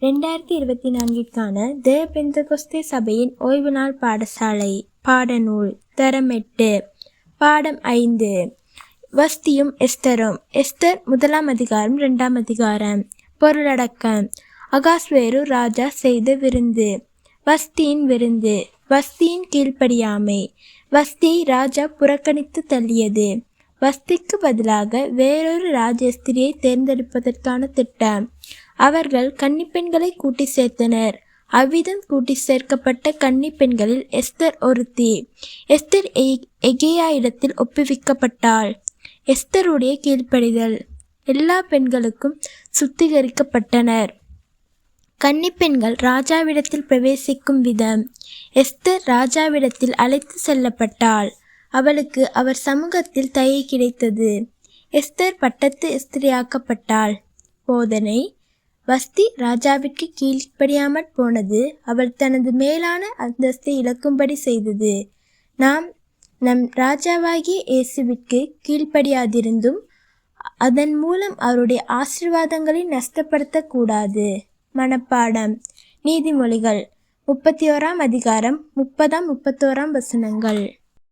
2024ற்கான தேவ பெந்தகோஸ்தே சபையின் ஓய்வு நாள் பாடசாலை பாடநூல் தரம் 8 பாடம் 5 வஸ்தியும் எஸ்தரும். எஸ்தர் 1ஆம் அதிகாரம் 2ஆம் அதிகாரம். பொருளடக்கம். அகாஸ்வேரு ராஜா செய்த விருந்து. வஸ்தியின் விருந்து. வஸ்தியின் கீழ்ப்படியாமை. வஸ்தியை ராஜா புறக்கணித்து தள்ளியது. வஸ்திக்கு பதிலாக வேறொரு ராஜஸ்திரியை தேர்ந்தெடுப்பதற்கான திட்டம். அவர்கள் கன்னிப்பெண்களை கூட்டி சேர்த்தனர். அவ்விதம் கூட்டி சேர்க்கப்பட்ட கன்னிப்பெண்களில் எஸ்தர் ஒருத்தி. எஸ்தர் எகேயா இடத்தில் ஒப்புவிக்கப்பட்டாள். எஸ்தருடைய கீழ்ப்படிதல். எல்லா பெண்களுக்கும் சுத்திகரிக்கப்பட்டனர். கன்னிப்பெண்கள் ராஜாவிடத்தில் பிரவேசிக்கும் விதம். எஸ்தர் ராஜாவிடத்தில் அழைத்து செல்லப்பட்டாள். அவளுக்கு அவர் சமூகத்தில் தயை கிடைத்தது. எஸ்தர் பட்டத்து எஸ்திரியாக்கப்பட்டாள். போதனை. வஸ்தி ராஜாவிற்கு கீழ்ப்படியாமற் போனது அவள் தனது மேலான அந்தஸ்தை இழக்கும்படி செய்தது. நாம் நம் ராஜாவாகிய இயேசுவிற்கு கீழ்ப்படியாதிருந்தும் அதன் மூலம் அவருடைய ஆசீர்வாதங்களை நஷ்டப்படுத்தக்கூடாது. மனப்பாடம். நீதிமொழிகள் 31ஆம் அதிகாரம் 30-31 வசனங்கள்.